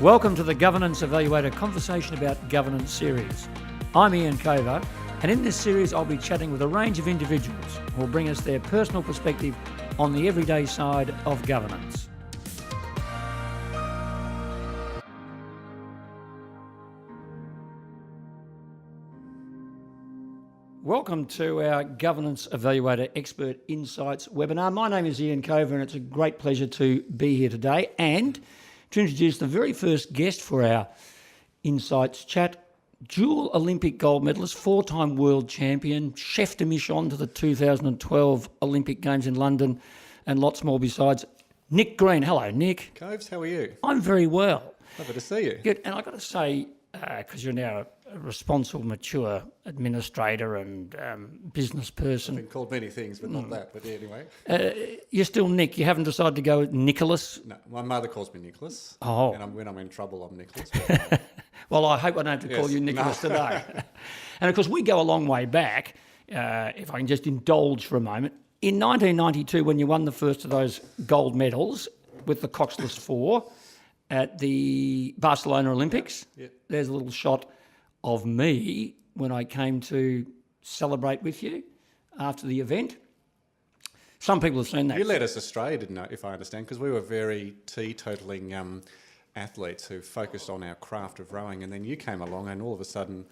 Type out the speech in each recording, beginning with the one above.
Welcome to the Governance Evaluator Conversation About Governance series. I'm Ian Cover, and in this series I'll be chatting with a range of individuals who will bring us their personal perspective on the everyday side of governance. Welcome to our Governance Evaluator Expert Insights webinar. My name is Ian Cover and it's a great pleasure to be here today and to introduce the very first guest for our Insights chat, dual Olympic gold medalist, four-time world champion, chef de mission to the 2012 Olympic Games in London and lots more besides, Nick Green. Hello, Nick. Coves, how are you? I'm very well. Lovely to see you. Good. And I've got to say, because you're now a responsible, mature administrator and business person. I've been called many things, but not that. But anyway. You're still Nick. You haven't decided to go with Nicholas? No, my mother calls me Nicholas. Oh. And when I'm in trouble, I'm Nicholas. Well, I hope I don't have to call you Nicholas today. And of course, we go a long way back, if I can just indulge for a moment. In 1992, when you won the first of those gold medals with the Coxless Four at the Barcelona Olympics, Yep. There's a little shot of me when I came to celebrate with you after the event. Some people have seen that. You led us astray, didn't you, if I understand, because we were very teetotaling athletes who focused on our craft of rowing, and then you came along and all of a sudden,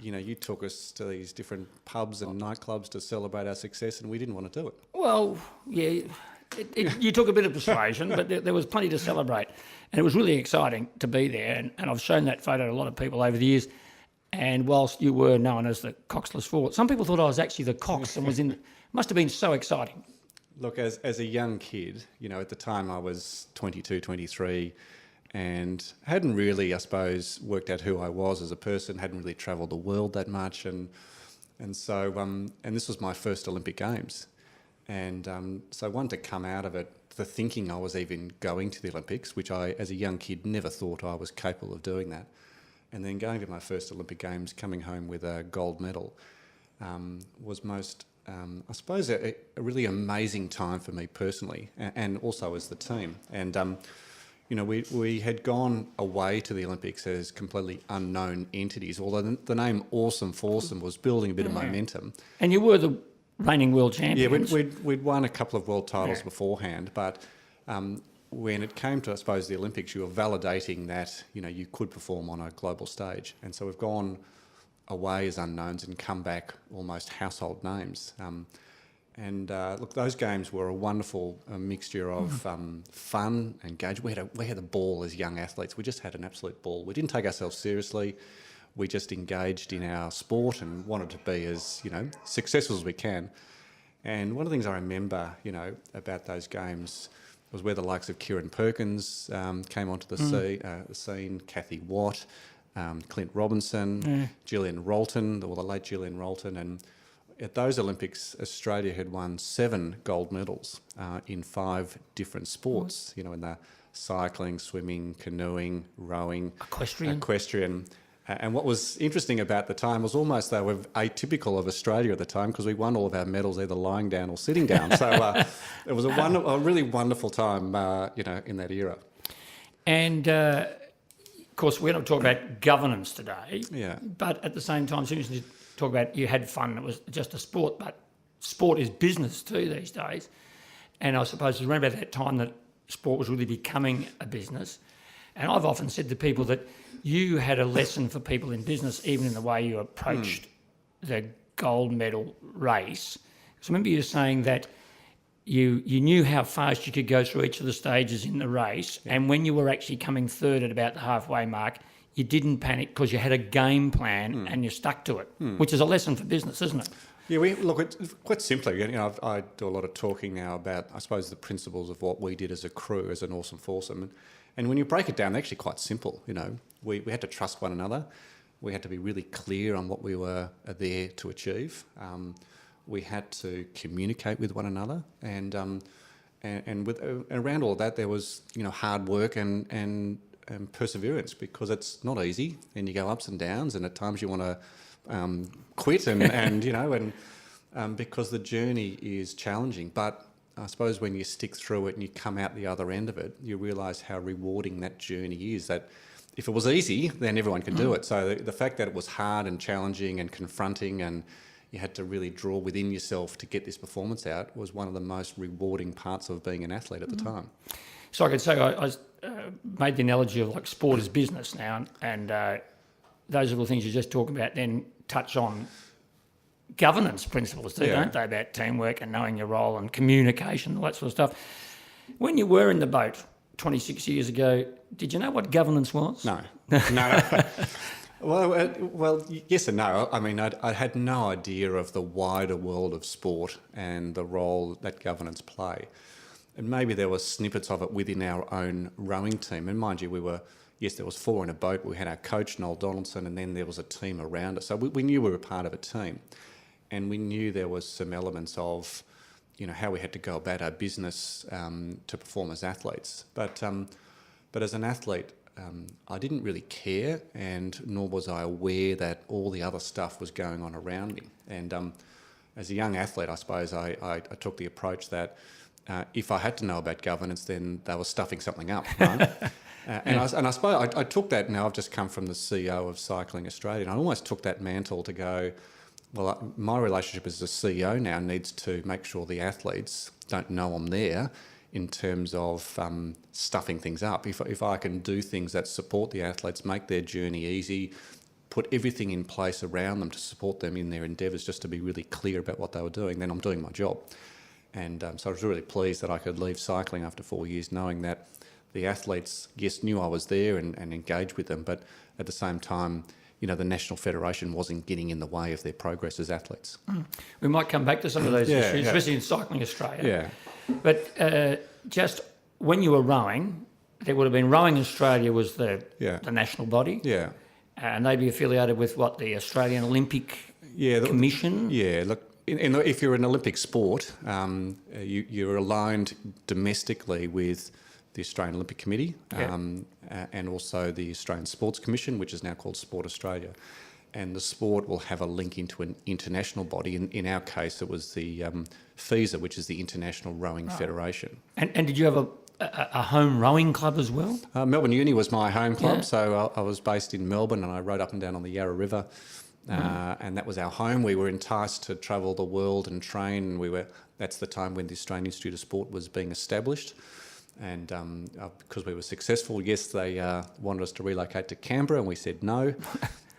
you know, you took us to these different pubs and nightclubs to celebrate our success, and we didn't want to do it. Well, yeah, you took a bit of persuasion, but there was plenty to celebrate. And it was really exciting to be there. And I've shown that photo to a lot of people over the years. And whilst you were known as the Coxless Four, some people thought I was actually the Cox and must have been so exciting. Look, as a young kid, you know, at the time I was 22, 23, and hadn't really, I suppose, worked out who I was as a person, hadn't really travelled the world that much. And so, and this was my first Olympic Games. And so I wanted to come out of it, the thinking I was even going to the Olympics, which I, as a young kid, never thought I was capable of doing that. And then going to my first Olympic Games, coming home with a gold medal, was most, I suppose, a really amazing time for me personally, and also as the team. And, you know, we had gone away to the Olympics as completely unknown entities, although the name Awesome Foursome was building a bit of momentum. And you were the reigning world champions. Yeah, we'd won a couple of world titles beforehand, but when it came to, I suppose, the Olympics, you were validating that, you know, you could perform on a global stage. And so we've gone away as unknowns and come back almost household names. Look, those games were a wonderful mixture of fun, engagement. We had a ball as young athletes. We just had an absolute ball. We didn't take ourselves seriously. We just engaged in our sport and wanted to be as, you know, successful as we can. And one of the things I remember, you know, about those games was where the likes of Kieran Perkins came onto the scene, Kathy Watt, Clint Robinson, Gillian Rolton, the late Gillian Rolton. And at those Olympics, Australia had won 7 gold medals in 5 different sports, you know, in the cycling, swimming, canoeing, rowing, equestrian. And what was interesting about the time was almost they were atypical of Australia at the time because we won all of our medals either lying down or sitting down. So it was a really wonderful time, you know, in that era. And, of course, we're not talking about governance today. Yeah. But at the same time, as soon as you talk about you had fun, it was just a sport, but sport is business too these days. And I suppose it was around about that time that sport was really becoming a business. And I've often said to people that you had a lesson for people in business, even in the way you approached the gold medal race. Because I remember you saying that you knew how fast you could go through each of the stages in the race. Yeah. And when you were actually coming third at about the halfway mark, you didn't panic because you had a game plan and you stuck to it, which is a lesson for business, isn't it? Yeah, it's quite simply, you know, I do a lot of talking now about, I suppose, the principles of what we did as a crew, as an Awesome Foursome. And when you break it down, they're actually quite simple. You know, we had to trust one another. We had to be really clear on what we were there to achieve. We had to communicate with one another, and around all of that, there was, you know, hard work and perseverance, because it's not easy, and you go ups and downs, and at times you want to quit, and you know, and because the journey is challenging, but I suppose when you stick through it and you come out the other end of it, you realise how rewarding that journey is. That if it was easy, then everyone could do it. So the fact that it was hard and challenging and confronting, and you had to really draw within yourself to get this performance out, was one of the most rewarding parts of being an athlete at the time. So I could say I made the analogy of like sport as business now, and those little things you just talk about then touch on governance principles too, don't they? About teamwork and knowing your role and communication, all that sort of stuff. When you were in the boat 26 years ago, did you know what governance was? No. No. Well, yes and no. I mean, I had no idea of the wider world of sport and the role that governance play. And maybe there were snippets of it within our own rowing team. And mind you, there was 4 in a boat. We had our coach, Noel Donaldson, and then there was a team around us. So we knew we were part of a team. And we knew there was some elements of, how we had to go about our business to perform as athletes. But as an athlete, I didn't really care, and nor was I aware that all the other stuff was going on around me. And as a young athlete, I suppose I took the approach that if I had to know about governance, then they were stuffing something up, right? I suppose I took that. Now I've just come from the CEO of Cycling Australia, and I almost took that mantle to go, well, my relationship as the CEO now needs to make sure the athletes don't know I'm there in terms of stuffing things up. If I can do things that support the athletes, make their journey easy, put everything in place around them to support them in their endeavours, just to be really clear about what they were doing, then I'm doing my job. And so I was really pleased that I could leave cycling after 4 years knowing that the athletes, yes, knew I was there and engaged with them, but at the same time, the National Federation wasn't getting in the way of their progress as athletes. We might come back to some of those issues, especially in Cycling Australia. Yeah. But just when you were rowing, there would have been Rowing Australia was the national body. Yeah. And they'd be affiliated with the Australian Olympic Commission? Yeah, look, if you're an Olympic sport, you're aligned domestically with the Australian Olympic Committee and also the Australian Sports Commission, which is now called Sport Australia. And the sport will have a link into an international body. In our case, it was the FISA, which is the International Rowing Federation. And did you have a home rowing club as well? Melbourne Uni was my home club, so I was based in Melbourne and I rode up and down on the Yarra River. And that was our home. We were enticed to travel the world and train. That's the time when the Australian Institute of Sport was being established. And because we were successful, yes, they wanted us to relocate to Canberra, and we said no.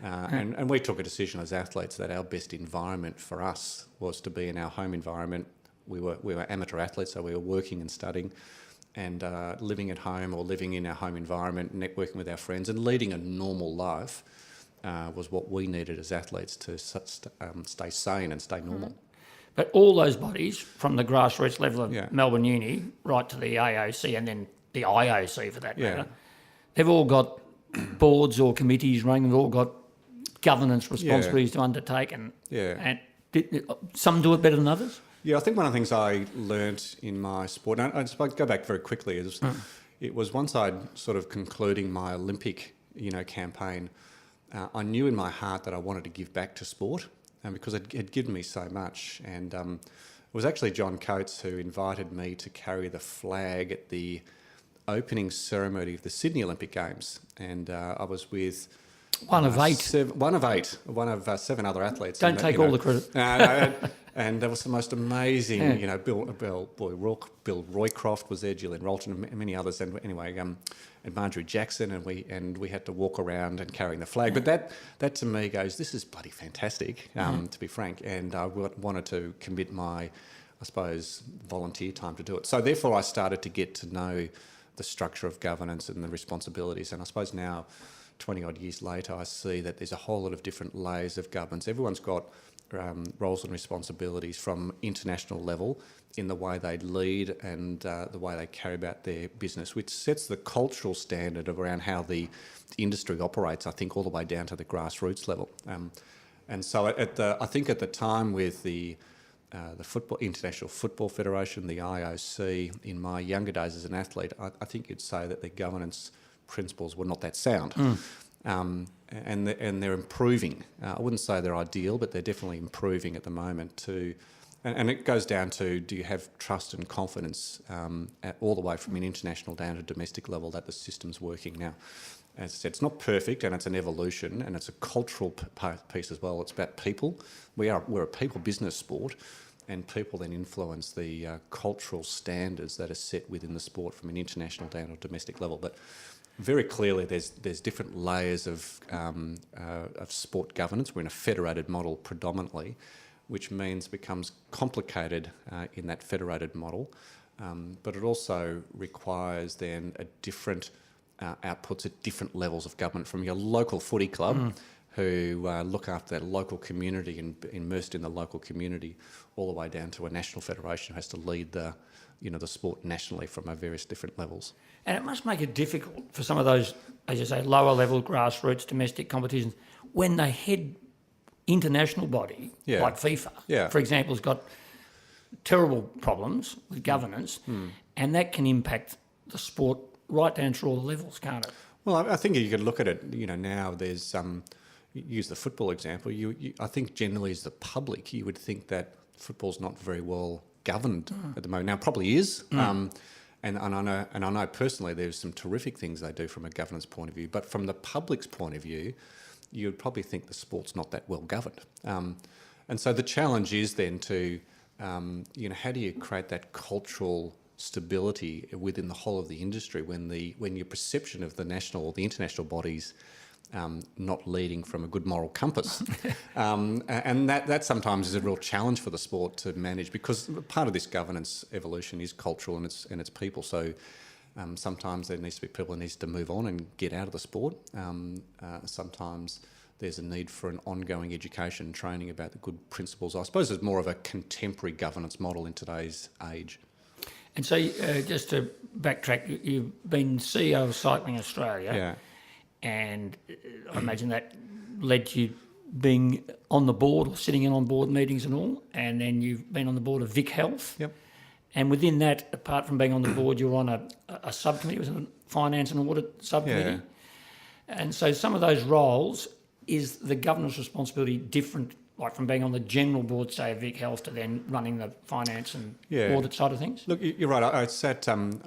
And we took a decision as athletes that our best environment for us was to be in our home environment. We were amateur athletes, so we were working and studying, and living at home or living in our home environment, networking with our friends, and leading a normal life was what we needed as athletes to stay sane and stay normal. But all those bodies, from the grassroots level of Melbourne Uni right to the AOC and then the IOC for that matter, they've all got boards or committees running, they've all got governance responsibilities to undertake, and some do it better than others? Yeah, I think one of the things I learnt in my sport, and I go back very quickly, it was once I'd sort of concluding my Olympic campaign, I knew in my heart that I wanted to give back to sport. Because it had given me so much. And it was actually John Coates who invited me to carry the flag at the opening ceremony of the Sydney Olympic Games. And I was with... One of 7 other athletes. Don't take all the credit. And there was the most amazing, Bill Roycroft was there, Gillian Rolton, and many others. And anyway, and Marjorie Jackson, and we had to walk around and carrying the flag. But that to me goes, this is bloody fantastic, to be frank. And I wanted to commit my, I suppose, volunteer time to do it. So therefore, I started to get to know the structure of governance and the responsibilities. And I suppose now, 20 odd years later, I see that there's a whole lot of different layers of governance. Everyone's got roles and responsibilities from international level in the way they lead and the way they carry about their business, which sets the cultural standard of around how the industry operates, I think, all the way down to the grassroots level. And so I think at the time with the International Football Federation, the IOC, in my younger days as an athlete, I think you'd say that the governance principles were not that sound. And they're improving. I wouldn't say they're ideal, but they're definitely improving at the moment to And it goes down to, do you have trust and confidence all the way from an international down to domestic level that the system's working now? As I said, it's not perfect, and it's an evolution, and it's a cultural piece as well. It's about people. We're a people business sport, and people then influence the cultural standards that are set within the sport from an international down to domestic level. But very clearly, there's different layers of sport governance. We're in a federated model predominantly, which means becomes complicated in that federated model, but it also requires then a different outputs at different levels of government, from your local footy club who look after their local community and immersed in the local community, all the way down to a national federation who has to lead the sport nationally from various different levels. And it must make it difficult for some of those, as you say, lower level grassroots domestic competitions when they head international body like FIFA, for example, has got terrible problems with governance, and that can impact the sport right down through all the levels, can't it? Well, I think you could look at it. Now there's use the football example. I think generally as the public, you would think that football's not very well governed at the moment. Now, it probably is. And I know personally there's some terrific things they do from a governance point of view, but from the public's point of view, you would probably think the sport's not that well governed. And so the challenge is then to, how do you create that cultural stability within the whole of the industry when your perception of the national or the international bodies not leading from a good moral compass. And that sometimes is a real challenge for the sport to manage, because part of this governance evolution is cultural and it's people. So sometimes there needs to be people who needs to move on and get out of the sport. Sometimes there's a need for an ongoing education and training about the good principles. I suppose it's more of a contemporary governance model in today's age. And so just to backtrack, you've been CEO of Cycling Australia, and I imagine that led to you being on the board or sitting in on board meetings and all, and then you've been on the board of Vic Health. Yep. And within that, apart from being on the board, you're on a subcommittee, it was a finance and audit subcommittee. Yeah. And so some of those roles, is the governance responsibility different, like from being on the general board, say, of Vic Health, to then running the finance and audit side of things? Look, you're right. I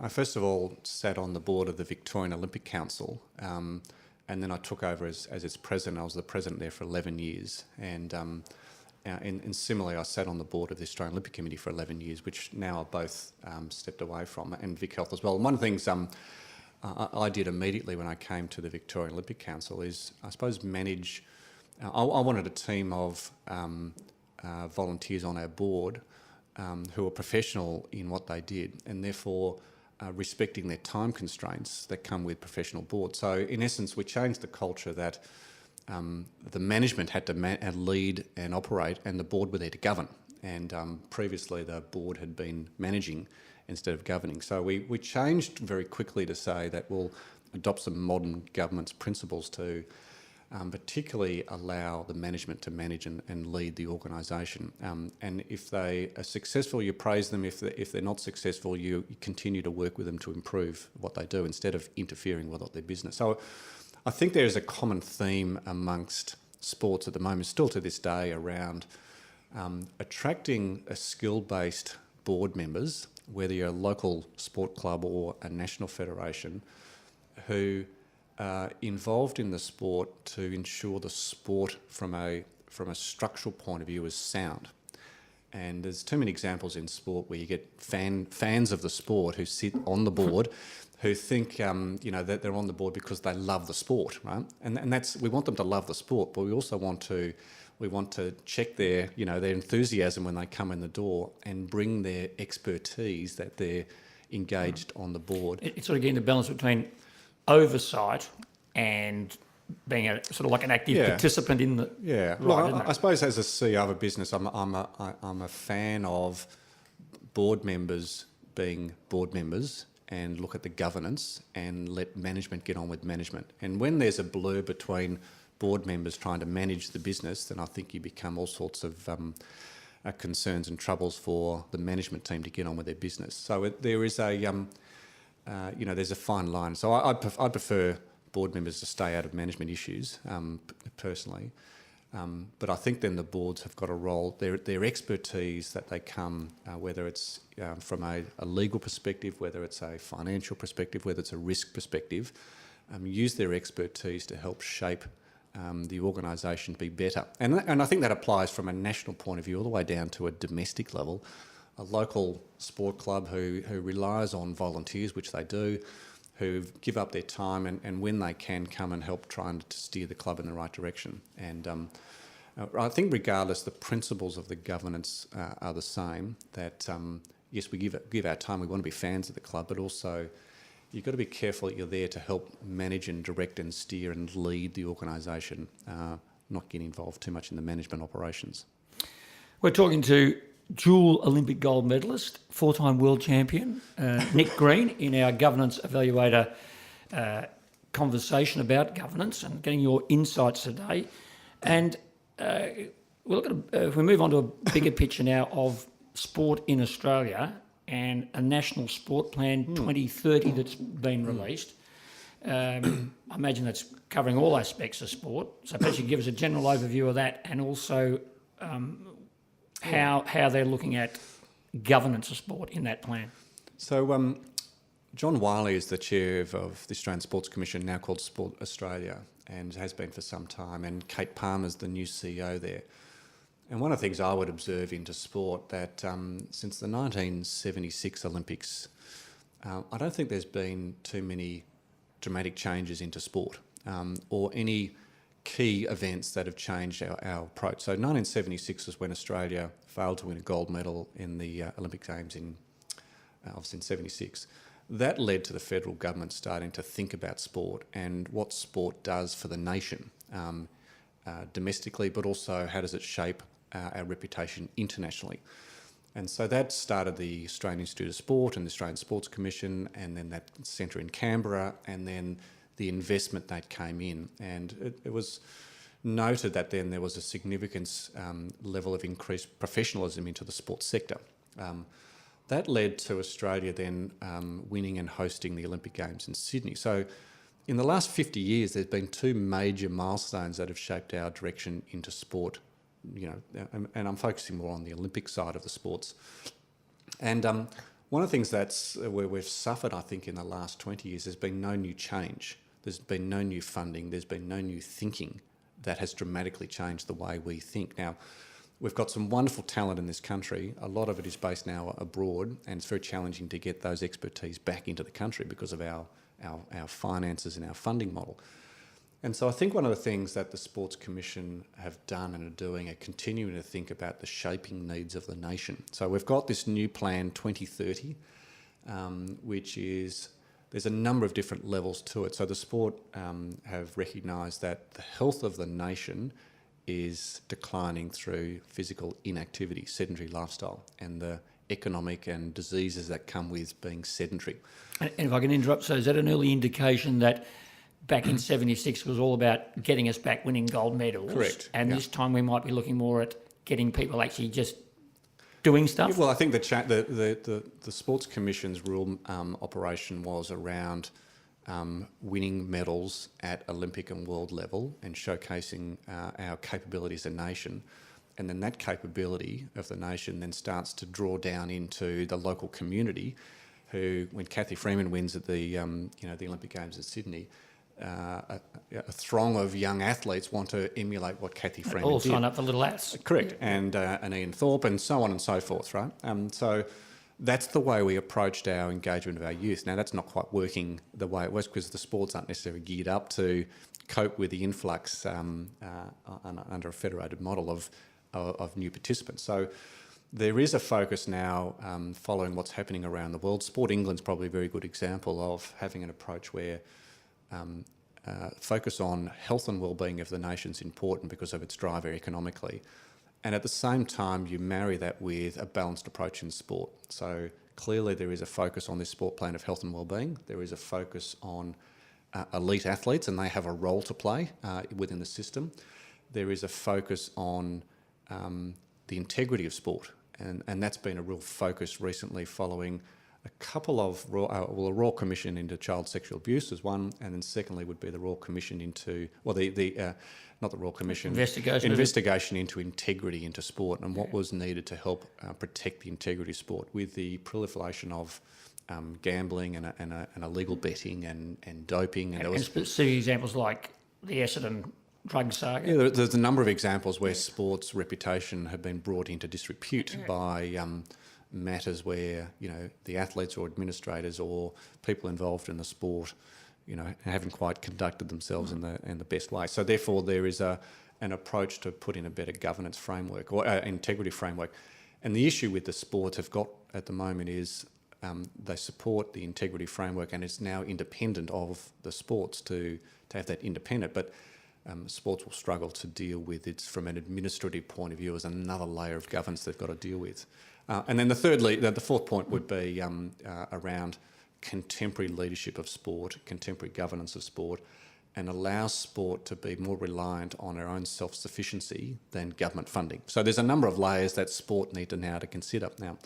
first of all sat on the board of the Victorian Olympic Council, and then I took over as its president. I was the president there for 11 years. And similarly, I sat on the board of the Australian Olympic Committee for 11 years, which now I've both stepped away from, and Vic Health as well. And one of the things I did immediately when I came to the Victorian Olympic Council is, I suppose, manage... I wanted a team of volunteers on our board who were professional in what they did, and therefore respecting their time constraints that come with professional boards. So in essence, we changed the culture that the management had to lead and operate, and the board were there to govern. And previously the board had been managing instead of governing. So we changed very quickly to say that we'll adopt some modern governance principles to particularly allow the management to manage and lead the organisation. And if they are successful, you praise them. If they're not successful, you continue to work with them to improve what they do instead of interfering with their business. So I think there is a common theme amongst sports at the moment, still to this day, around attracting a skill-based board members, whether you're a local sport club or a national federation, who are involved in the sport to ensure the sport from a structural point of view is sound. And there's too many examples in sport where you get fans of the sport who sit on the board who think that they're on the board because they love the sport, right? And that's, we want them to love the sport, but we also want to check their enthusiasm when they come in the door and bring their expertise that they're engaged on the board. It's sort of getting the balance between oversight and being a sort of like an active participant in the I suppose as a CEO of a business, I'm a fan of board members being board members and look at the governance and let management get on with management. And when there's a blur between board members trying to manage the business, then I think you become all sorts of concerns and troubles for the management team to get on with their business. So there is there's a fine line. So I prefer board members to stay out of management issues, personally. But I think then the boards have got a role, their expertise that they come, whether it's from a legal perspective, whether it's a financial perspective, whether it's a risk perspective, use their expertise to help shape the organisation to be better. And I think that applies from a national point of view all the way down to a domestic level. A local sport club who relies on volunteers, which they do, who give up their time and when they can come and help try and steer the club in the right direction. And I think regardless, the principles of the governance are the same, that yes, we give our time, we want to be fans of the club, but also you've got to be careful that you're there to help manage and direct and steer and lead the organisation, not get involved too much in the management operations. We're talking to dual Olympic gold medalist, four-time world champion, Nick Green, in our Governance Evaluator conversation about governance and getting your insights today. And we'll look at if we move on to a bigger picture now of sport in Australia and a national sport plan 2030 that's been released. I imagine that's covering all aspects of sport. So perhaps you can give us a general overview of that, and also how they're looking at governance of sport in that plan. So John Wiley is the chair of the Australian Sports Commission, now called Sport Australia, and has been for some time, and Kate Palmer's the new CEO there. And one of the things I would observe into sport, that since the 1976 Olympics, I don't think there's been too many dramatic changes into sport, or any key events that have changed our approach. So 1976 was when Australia failed to win a gold medal in the Olympic Games obviously in 76. That led to the federal government starting to think about sport and what sport does for the nation domestically, but also how does it shape our reputation internationally. And so that started the Australian Institute of Sport and the Australian Sports Commission, and then that centre in Canberra, and then the investment that came in. And it was noted that then there was a significant level of increased professionalism into the sports sector. That led to Australia then winning and hosting the Olympic Games in Sydney. So in the last 50 years, there's been two major milestones that have shaped our direction into sport, and I'm focusing more on the Olympic side of the sports. And one of the things that's where we've suffered, I think, in the last 20 years, there's been no new change. There's been no new funding. There's been no new thinking that has dramatically changed the way we think. Now, we've got some wonderful talent in this country. A lot of it is based now abroad, and it's very challenging to get those expertise back into the country because of our finances and our funding model. And so I think one of the things that the Sports Commission have done and are doing are continuing to think about the shaping needs of the nation. So we've got this new plan 2030, which is, there's a number of different levels to it. So the sport have recognised that the health of the nation is declining through physical inactivity, sedentary lifestyle, and the economic and diseases that come with being sedentary. And if I can interrupt, so is that an early indication that back in 76 was all about getting us back winning gold medals? Correct. And this time we might be looking more at getting people actually just doing stuff? Well, I think the Sports Commission's rule operation was around winning medals at Olympic and world level and showcasing our capability as a nation. And then that capability of the nation then starts to draw down into the local community, who, when Kathy Freeman wins at the the Olympic Games in Sydney, a throng of young athletes want to emulate what Kathy Freeman did. All sign up for Little Ass. Correct, and Ian Thorpe and so on and so forth, right? So that's the way we approached our engagement of our youth. Now, that's not quite working the way it was because the sports aren't necessarily geared up to cope with the influx under a federated model of new participants. So there is a focus now following what's happening around the world. Sport England's probably a very good example of having an approach where focus on health and well-being of the nation is important because of its driver economically. And at the same time, you marry that with a balanced approach in sport. So clearly there is a focus on this sport plan of health and well-being. There is a focus on elite athletes, and they have a role to play within the system. There is a focus on the integrity of sport, and that's been a real focus recently following a couple of a Royal Commission into child sexual abuse is one, and then secondly would be the Royal Commission into, well, not the Royal Commission, investigation into integrity into sport and what was needed to help protect the integrity of sport with the proliferation of gambling and illegal betting and doping. And specific examples like the Essendon drug saga. Yeah, there's a number of examples where sports reputation have been brought into disrepute by matters where, you know, the athletes or administrators or people involved in the sport, you know, haven't quite conducted themselves in the best way. So therefore there is an approach to put in a better governance framework or integrity framework. And the issue with the sports have got at the moment is they support the integrity framework and it's now independent of the sports to have that independent. But sports will struggle to deal with it from an administrative point of view as another layer of governance they've got to deal with. And then the fourth point would be around contemporary leadership of sport, contemporary governance of sport, and allow sport to be more reliant on our own self-sufficiency than government funding. So there's a number of layers that sport need to now to consider. Now,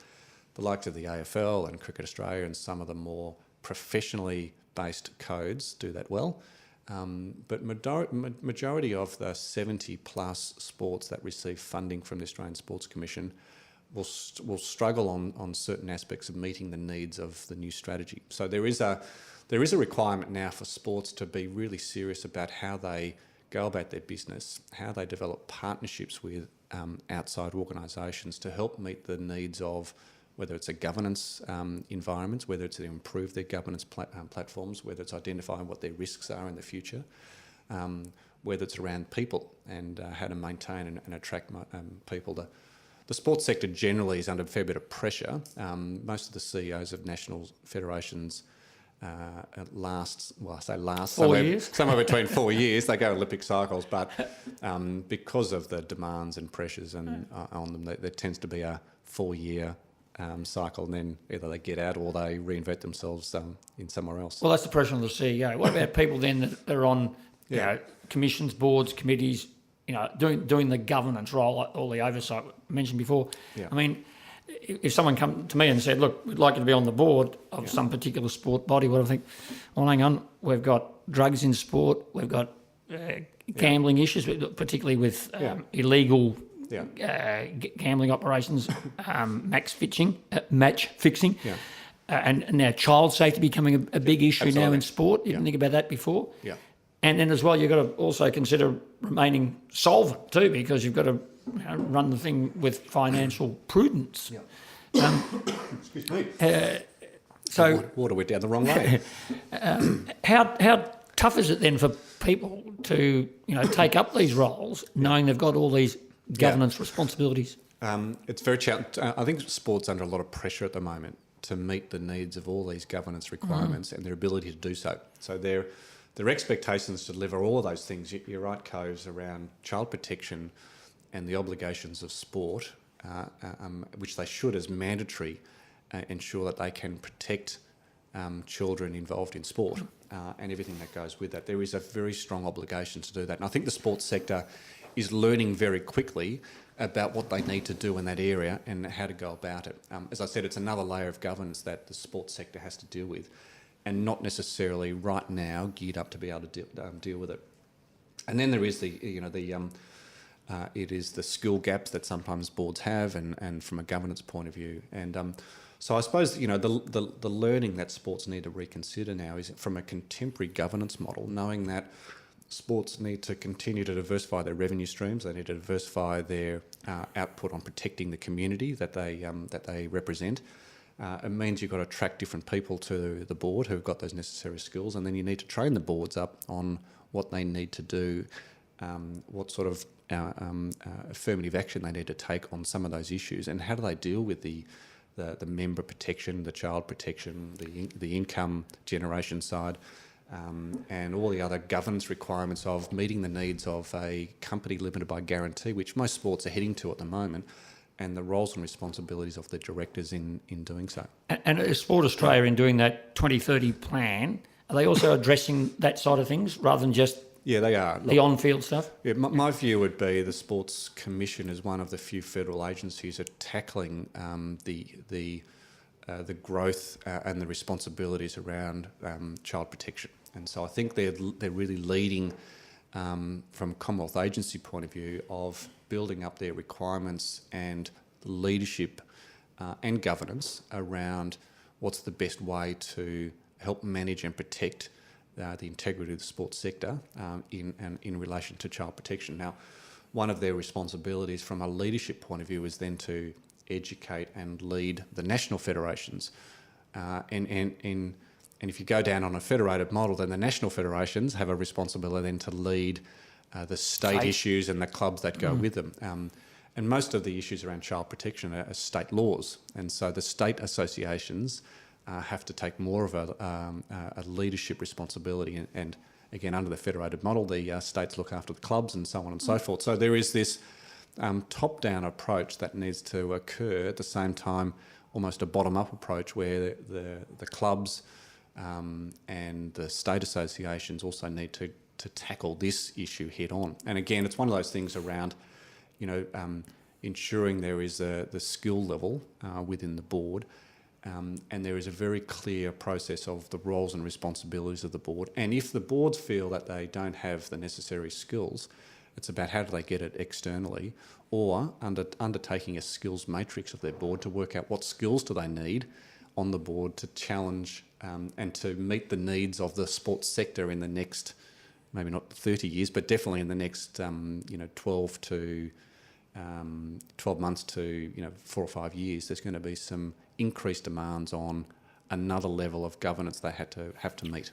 the likes of the AFL and Cricket Australia and some of the more professionally based codes do that well. But majority of the 70 plus sports that receive funding from the Australian Sports Commission will struggle on certain aspects of meeting the needs of the new strategy. So there is a requirement now for sports to be really serious about how they go about their business, how they develop partnerships with outside organisations to help meet the needs of whether it's a governance environment, whether it's to improve their governance platforms, whether it's identifying what their risks are in the future, whether it's around people and how to maintain and attract people. The sports sector generally is under a fair bit of pressure. Most of the CEOs of national federations somewhere between 4 years. They go Olympic cycles, but because of the demands and pressures on them, there tends to be a 4-year cycle, and then either they get out or they reinvent themselves in somewhere else. Well, that's the pressure on the CEO. What about people then that are on you know, commissions, boards, committees, you know, doing the governance role, all the oversight mentioned before? Yeah. I mean, if someone come to me and said, look, we'd like you to be on the board of some particular sport body, what do I think? Well, hang on, we've got drugs in sport, we've got gambling issues, particularly with illegal gambling operations, match fixing, and now child safety becoming a big issue now in sport. You didn't think about that before. Yeah. And then as well, you've got to also consider remaining solvent too, because you've got to run the thing with financial prudence. Yeah. Excuse me. So water went down the wrong way. How tough is it then for people to take up these roles, knowing they've got all these governance responsibilities? It's very challenging. I think sport's under a lot of pressure at the moment to meet the needs of all these governance requirements and their ability to do so. So their expectations to deliver all of those things, you're right, Coves, around child protection and the obligations of sport, which they should as mandatory, ensure that they can protect children involved in sport and everything that goes with that. There is a very strong obligation to do that. And I think the sports sector is learning very quickly about what they need to do in that area and how to go about it. As I said, it's another layer of governance that the sports sector has to deal with, and not necessarily right now geared up to be able to deal with it. And then there is it is the skill gaps that sometimes boards have, and from a governance point of view. And so I suppose the learning that sports need to reconsider now is from a contemporary governance model, knowing that sports need to continue to diversify their revenue streams. They need to diversify their output on protecting the community that they represent. It means you've got to attract different people to the board who've got those necessary skills, and then you need to train the boards up on what they need to do, what sort of affirmative action they need to take on some of those issues, and how do they deal with the member protection, the child protection, the income generation side, and all the other governance requirements of meeting the needs of a company limited by guarantee, which most sports are heading to at the moment, and the roles and responsibilities of the directors in doing so. And is Sport Australia, in doing that 2030 plan, are they also addressing that side of things rather than just they are. The on-field stuff? Yeah, my view would be the Sports Commission is one of the few federal agencies that are tackling the the growth and the responsibilities around child protection. And so I think they're really leading from a Commonwealth agency point of view of building up their requirements and leadership and governance around what's the best way to help manage and protect the integrity of the sports sector in relation to child protection. Now, one of their responsibilities from a leadership point of view is then to educate and lead the national federations. And if you go down on a federated model, then the national federations have a responsibility then to lead the state issues and the clubs that go with them. And most of the issues around child protection are state laws. And so the state associations have to take more of a leadership responsibility. And again, under the federated model, the states look after the clubs and so on and so forth. So there is this top-down approach that needs to occur at the same time, almost a bottom-up approach where the clubs and the state associations also need to tackle this issue head-on. And again, it's one of those things around, ensuring there is the skill level within the board, and there is a very clear process of the roles and responsibilities of the board. And if the boards feel that they don't have the necessary skills, it's about how do they get it externally, or undertaking a skills matrix of their board to work out what skills do they need on the board to challenge and to meet the needs of the sports sector in the next, maybe not 30 years, but definitely in the next 12 months to 4 or 5 years. There's going to be some increased demands on another level of governance they have to meet.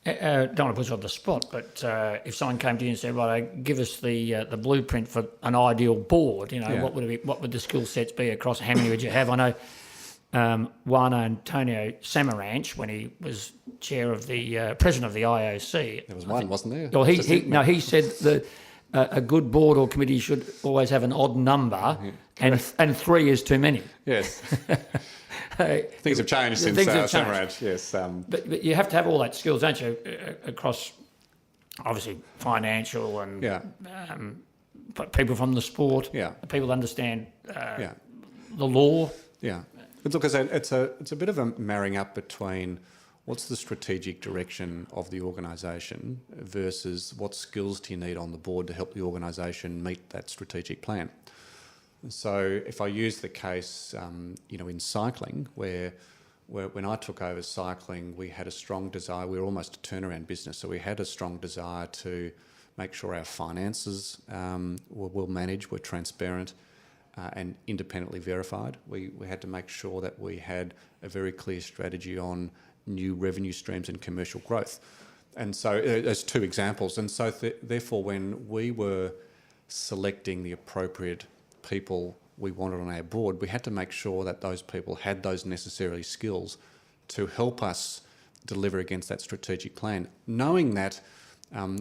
Don't want to put you on the spot, but if someone came to you and said, "Right, give us the blueprint for an ideal board," what would it be? What would the skill sets be across? How many would you have? I know Juan Antonio Samaranch, when he was chair of the president of the IOC. There was one, wasn't there? Well, he said that a good board or committee should always have an odd number, and 3 is too many. Yes. Things have changed since Samaranch, yes. But you have to have all that skills, don't you, across obviously financial and people from the sport, people that understand the law. Yeah. But look, it's a bit of a marrying up between what's the strategic direction of the organisation versus what skills do you need on the board to help the organisation meet that strategic plan. So if I use the case, in cycling, where when I took over cycling, we had a strong desire, we were almost a turnaround business, so we had a strong desire to make sure our finances were well managed, were transparent and independently verified. We had to make sure that we had a very clear strategy on new revenue streams and commercial growth. And so there's two examples. And so therefore, when we were selecting the appropriate people we wanted on our board, we had to make sure that those people had those necessary skills to help us deliver against that strategic plan, knowing that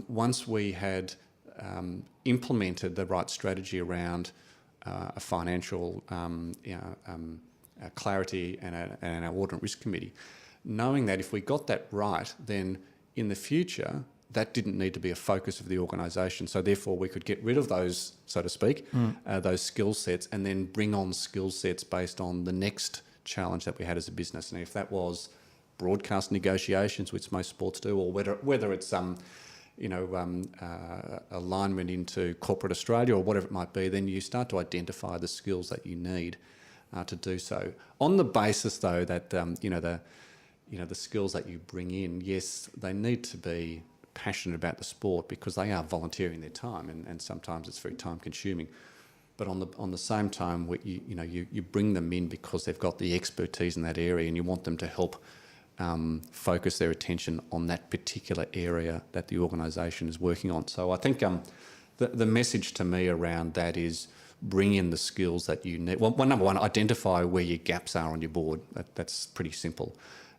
once we had implemented the right strategy around a financial clarity and our audit and risk committee, knowing that if we got that right, then in the future, that didn't need to be a focus of the organisation. So therefore we could get rid of those, so to speak, those skill sets, and then bring on skill sets based on the next challenge that we had as a business. And if that was broadcast negotiations, which most sports do, or whether it's alignment into corporate Australia or whatever it might be, then you start to identify the skills that you need to do so. On the basis, though, that the skills that you bring in, yes, they need to be passionate about the sport because they are volunteering their time, and sometimes it's very time consuming. But on the same time, you bring them in because they've got the expertise in that area, and you want them to help focus their attention on that particular area that the organisation is working on. So I think the message to me around that is bring in the skills that you need. Well, number one, identify where your gaps are on your board. That's pretty simple.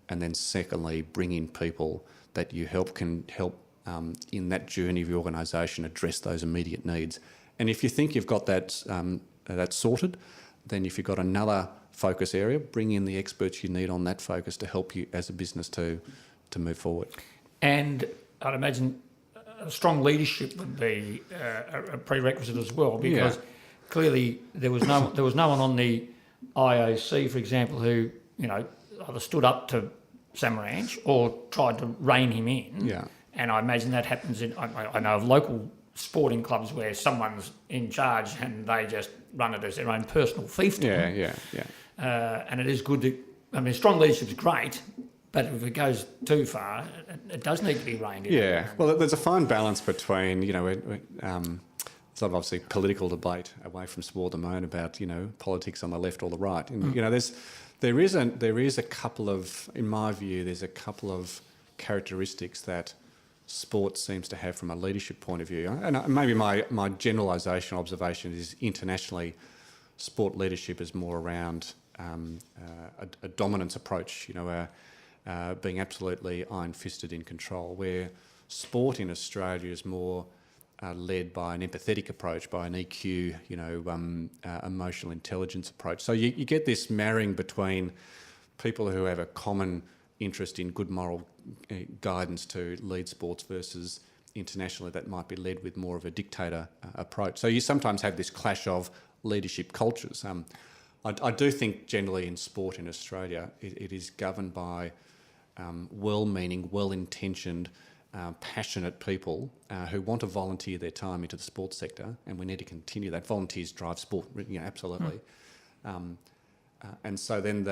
And then secondly, bring in people that you can help in that journey of your organisation address those immediate needs. And if you think you've got that sorted, then if you've got another focus area, bring in the experts you need on that focus to help you as a business to move forward. And I'd imagine strong leadership would be a prerequisite as well, because clearly there was no one on the IOC, for example, who either stood up to Samaranch or tried to rein him in. Yeah. And I imagine that happens I know of local sporting clubs where someone's in charge and they just run it as their own personal fiefdom. Yeah. And it is good to, strong leadership is great, but if it goes too far, it does need to be reined in. Yeah. Well, there's a fine balance between, sort of obviously political debate away from sport at the moment about, politics on the left or the right. And, there is a couple of, in my view, there's a couple of characteristics that sport seems to have from a leadership point of view. And maybe my generalisation observation is internationally, sport leadership is more around a dominance approach, being absolutely iron-fisted in control, where sport in Australia is more led by an empathetic approach, by an EQ, emotional intelligence approach. So you get this marrying between people who have a common interest in good moral guidance to lead sports versus internationally that might be led with more of a dictator approach. So you sometimes have this clash of leadership cultures. I do think generally in sport in Australia, it is governed by well-meaning, well-intentioned, passionate people who want to volunteer their time into the sports sector, and we need to continue that. Volunteers drive sport, absolutely. And so then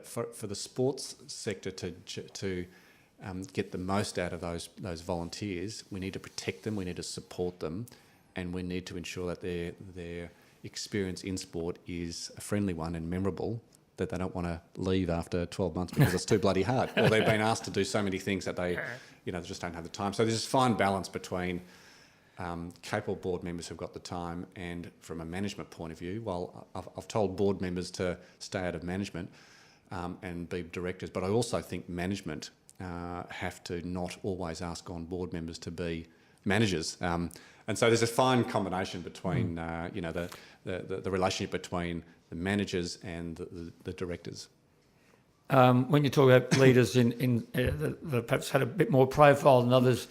for the sports sector to get the most out of those volunteers, we need to protect them, we need to support them, and we need to ensure that their experience in sport is a friendly one and memorable, that they don't want to leave after 12 months because it's too bloody hard, or they've been asked to do so many things that they just don't have the time. So there's this fine balance between capable board members who've got the time and from a management point of view. Well, I've told board members to stay out of management and be directors, but I also think management have to not always ask on board members to be managers. And so there's a fine combination between, the relationship between the managers and the directors. When you talk about leaders in that perhaps had a bit more profile than others,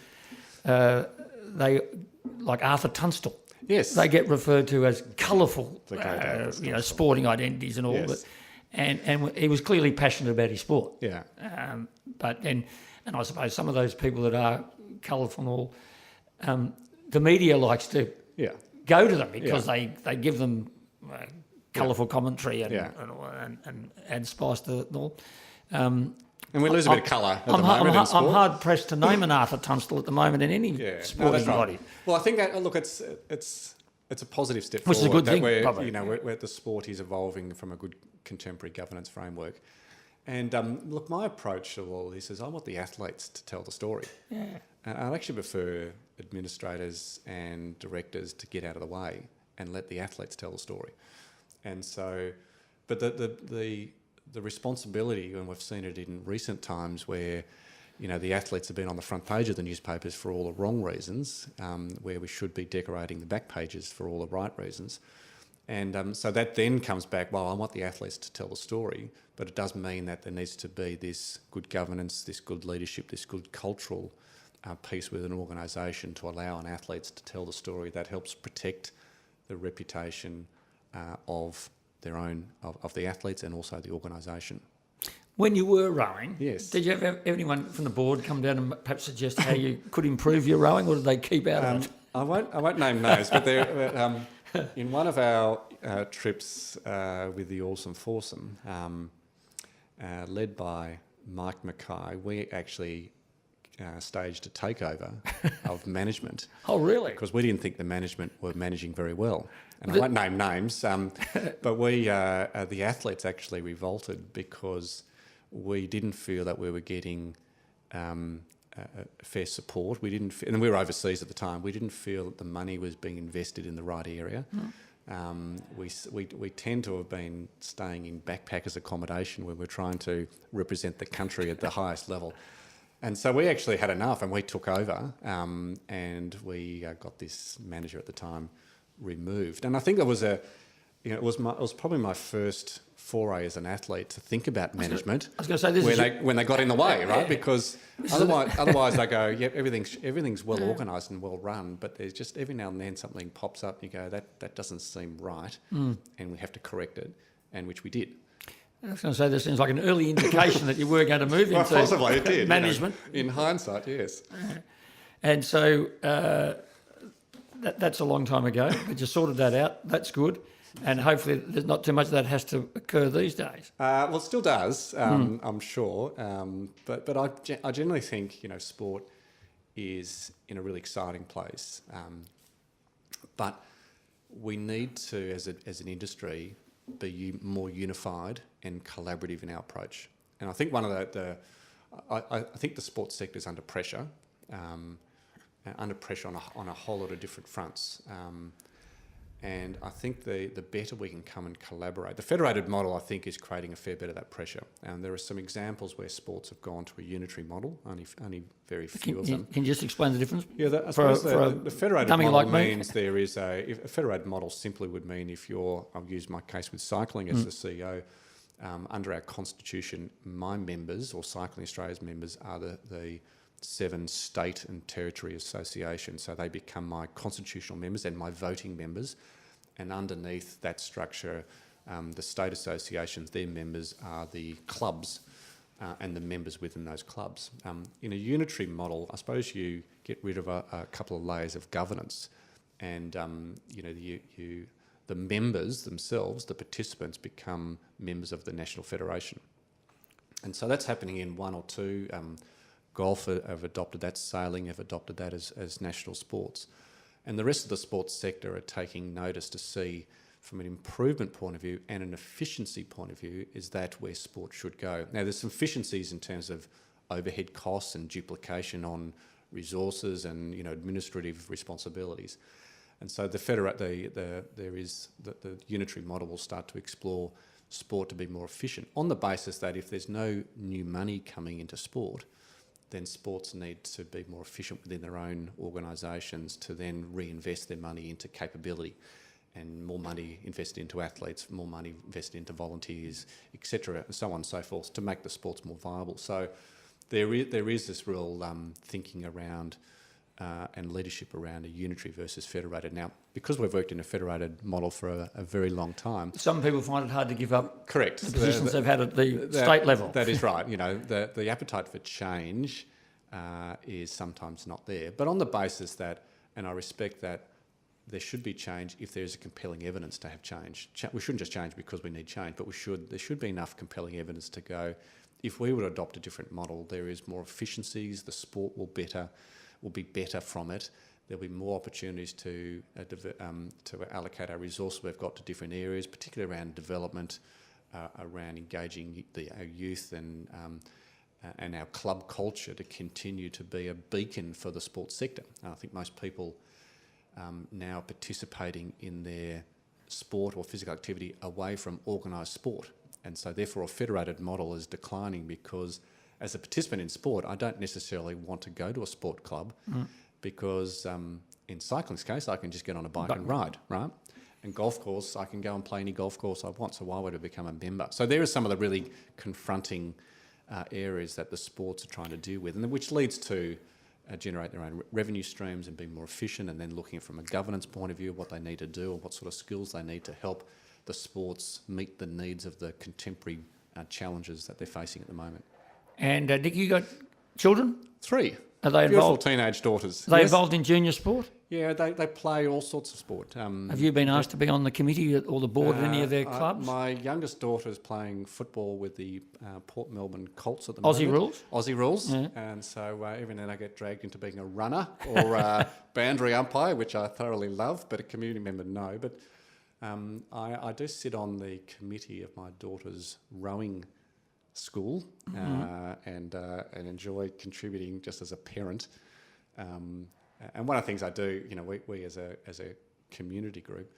they, like Arthur Tunstall, yes, they get referred to as colourful, sporting identities and all yes. that. And he was clearly passionate about his sport. Yeah. But then, and I suppose some of those people that are colourful and all, the media likes to go to them because they give them colourful commentary and add spice to it and all. And we lose a bit of colour at the moment in sport. I'm hard pressed to name an Arthur Tunstall at the moment in any sporting body. Right. Well, I think that it's a positive step Which forward. Which is a good thing, probably. probably. Where the sport is evolving from a good contemporary governance framework. And look, my approach to all this is I want the athletes to tell the story. Yeah. And I'd actually prefer administrators and directors to get out of the way and let the athletes tell the story. And so, but the responsibility, and we've seen it in recent times where, the athletes have been on the front page of the newspapers for all the wrong reasons, where we should be decorating the back pages for all the right reasons. And so that then comes back, well, I want the athletes to tell the story, but it does mean that there needs to be this good governance, this good leadership, this good cultural piece with an organisation to allow an athletes to tell the story that helps protect the reputation of their own, of the athletes and also the organisation. When you were rowing, yes, did you have anyone from the board come down and perhaps suggest how you could improve your rowing, or did they keep out of it? I won't name names, but there, in one of our trips with the Awesome Foursome, led by Mike Mackay, we actually staged a takeover of management. Oh, really? Because we didn't think the management were managing very well. And I won't name names, but we, the athletes actually revolted because we didn't feel that we were getting fair support. We didn't, and we were overseas at the time. We didn't feel that the money was being invested in the right area. We tend to have been staying in backpackers accommodation where we're trying to represent the country at the highest level. And so we actually had enough, and we took over, and we got this manager at the time removed. And I think it was it was probably my first foray as an athlete to think about management. I was going to say when they got in the way, right? Because otherwise they go, everything's well organised and well run, but there's just every now and then something pops up and you go, that doesn't seem right, and we have to correct it, and which we did. I was going to say, this seems like an early indication that you were going to move Well, into possibly it did. management. In hindsight, yes. And so that's a long time ago, but you sorted that out. That's good. And hopefully there's not too much of that has to occur these days. Well, it still does, I'm sure. But I generally think, sport is in a really exciting place. But we need to, as an industry, be more unified and collaborative in our approach. And I think one of I think the sports sector is under pressure on a whole lot of different fronts. And I think the better we can come and collaborate. The federated model, I think, is creating a fair bit of that pressure. And there are some examples where sports have gone to a unitary model, only very few of them. Can you just explain the difference? Yeah, I suppose the federated model means there is a federated model simply would mean if I'll use my case with cycling as the CEO, under our constitution, my members or Cycling Australia's members are the 7 state and territory associations. So they become my constitutional members and my voting members. And underneath that structure, the state associations, their members are the clubs and the members within those clubs. In a unitary model, I suppose you get rid of a couple of layers of governance and, the members themselves, the participants, become members of the National Federation. And so that's happening in one or two. Golf have adopted that, sailing have adopted that as national sports. And the rest of the sports sector are taking notice to see, from an improvement point of view and an efficiency point of view, is that where sport should go. Now, there's some efficiencies in terms of overhead costs and duplication on resources and administrative responsibilities. And so the unitary model will start to explore sport to be more efficient on the basis that if there's no new money coming into sport, then sports need to be more efficient within their own organisations to then reinvest their money into capability, and more money invested into athletes, more money invested into volunteers, etc., and so on and so forth, to make the sports more viable. So there is this real thinking around and leadership around a unitary versus federated. Now, because we've worked in a federated model for a very long time... Some people find it hard to give up correct. the positions they've had at the state level. That is right. The appetite for change is sometimes not there. But on the basis that, and I respect that, there should be change if there is a compelling evidence to have change. We shouldn't just change because we need change, but there should be enough compelling evidence to go, if we were to adopt a different model, there is more efficiencies, the sport will be better from it. There'll be more opportunities to allocate our resources we've got to different areas, particularly around development, around engaging our youth and our club culture to continue to be a beacon for the sports sector. And I think most people now participating in their sport or physical activity away from organised sport. And so therefore a federated model is declining because as a participant in sport, I don't necessarily want to go to a sport club because in cycling's case, I can just get on a bike and ride, right? And golf course, I can go and play any golf course I want, so why would I become a member? So there are some of the really confronting areas that the sports are trying to deal with, and which leads to generate their own revenue streams and be more efficient, and then looking from a governance point of view what they need to do or what sort of skills they need to help the sports meet the needs of the contemporary challenges that they're facing at the moment. And Nick, you got children? 3. Are they beautiful involved? Teenage daughters. Are they involved in junior sport? Yeah, they play all sorts of sport. Have you been asked to be on the committee or the board of any of their clubs? My youngest daughter is playing football with the Port Melbourne Colts at the Aussie moment. rules? Aussie rules. Yeah. And so every now and then I get dragged into being a runner or a boundary umpire, which I thoroughly love, but a community member, no. But I do sit on the committee of my daughter's rowing school and enjoy contributing just as a parent. And one of the things I do, we as a community group,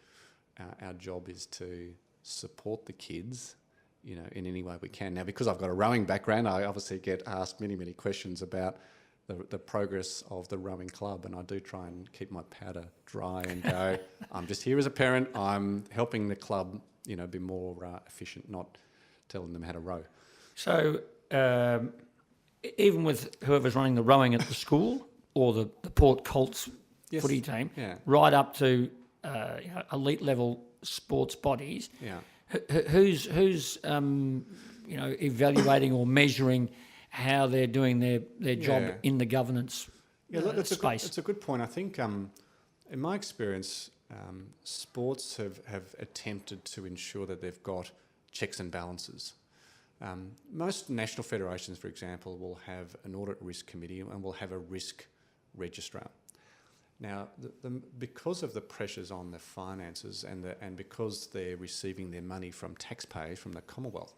our job is to support the kids, in any way we can. Now, because I've got a rowing background, I obviously get asked many, many questions about the progress of the rowing club, and I do try and keep my powder dry and go, I'm just here as a parent, I'm helping the club, be more efficient, not telling them how to row. So even with whoever's running the rowing at the school or the Port Colts footy team, right up to elite level sports bodies, Who's evaluating or measuring how they're doing their job in the governance space? It's a good point. I think, in my experience, sports have attempted to ensure that they've got checks and balances. Most national federations, for example, will have an audit risk committee and will have a risk registrar. Now, because of the pressures on the finances and because they're receiving their money from taxpayers from the Commonwealth,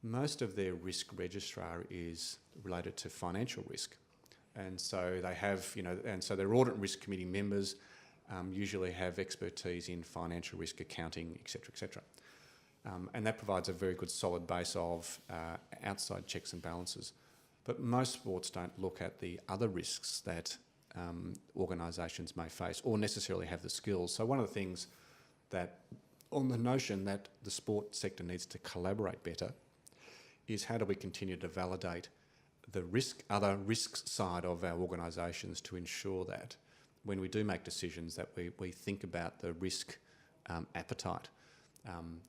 most of their risk registrar is related to financial risk. And so they have, and so their audit and risk committee members usually have expertise in financial risk accounting, et cetera, and that provides a very good solid base of outside checks and balances. But most sports don't look at the other risks that organisations may face or necessarily have the skills. So one of the things that, on the notion that the sport sector needs to collaborate better, is how do we continue to validate the other risks side of our organisations to ensure that when we do make decisions that we think about the risk appetite.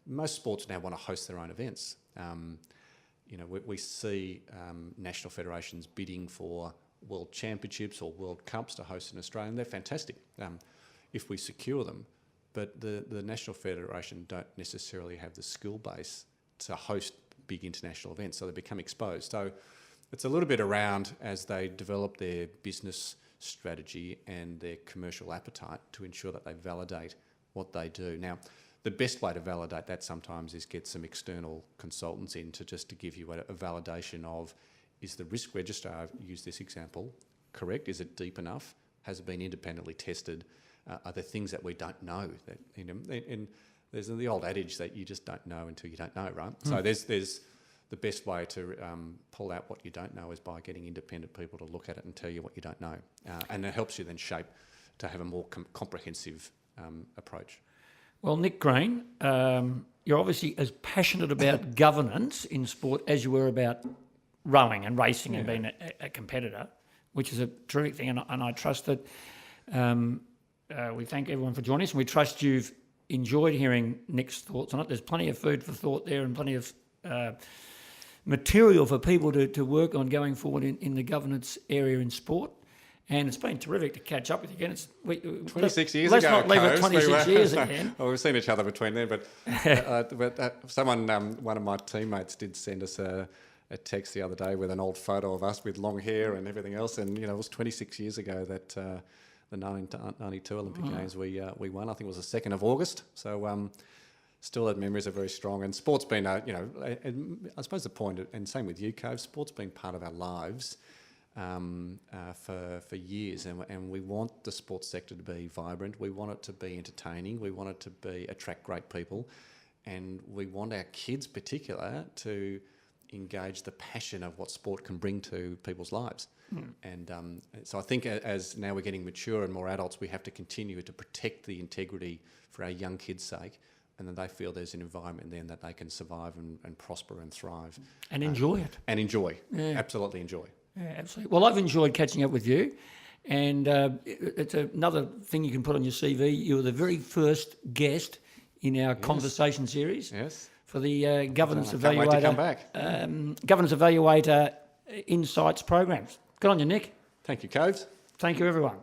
Most sports now want to host their own events. We see national federations bidding for World Championships or World Cups to host in Australia, and they're fantastic if we secure them. But the National Federation don't necessarily have the skill base to host big international events, so they become exposed. So it's a little bit around as they develop their business strategy and their commercial appetite to ensure that they validate what they do. Now, the best way to validate that sometimes is get some external consultants in to give you a validation of, is the risk register, I've used this example, correct? Is it deep enough? Has it been independently tested? Are there things that we don't know? And there's the old adage that you just don't know until you don't know, right? So there's the best way to pull out what you don't know is by getting independent people to look at it and tell you what you don't know. And it helps you then shape to have a more comprehensive approach. Well, Nick Green, you're obviously as passionate about governance in sport as you were about rowing and racing and being a competitor, which is a terrific thing. And I trust that we thank everyone for joining us, and we trust you've enjoyed hearing Nick's thoughts on it. There's plenty of food for thought there and plenty of material for people to work on going forward in the governance area in sport. And it's been terrific to catch up with you again. 26 years let's ago. Let's not leave it 26 years again. Well, we've seen each other between then, but one of my teammates did send us a text the other day with an old photo of us with long hair and everything else. And, it was 26 years ago that the 1992 Olympic Games we won. I think it was the 2nd of August. So still that memories are very strong. And sport's been, I suppose the point, and same with you, Cove, sport's been part of our lives for years, and we want the sports sector to be vibrant. We want it to be entertaining. We want it to attract great people, and we want our kids, particular, to engage the passion of what sport can bring to people's lives. And so I think as now we're getting mature and more adults, we have to continue to protect the integrity for our young kids' sake, and that they feel there's an environment then that they can survive and prosper and thrive and enjoy it. And enjoy, absolutely enjoy. Yeah, absolutely. Well, I've enjoyed catching up with you, and it's another thing you can put on your CV. You were the very first guest in our conversation series for the Governance Evaluator. Can't wait to come back. Governance Evaluator Insights programs. Good on you, Nick. Thank you, Coves. Thank you, everyone.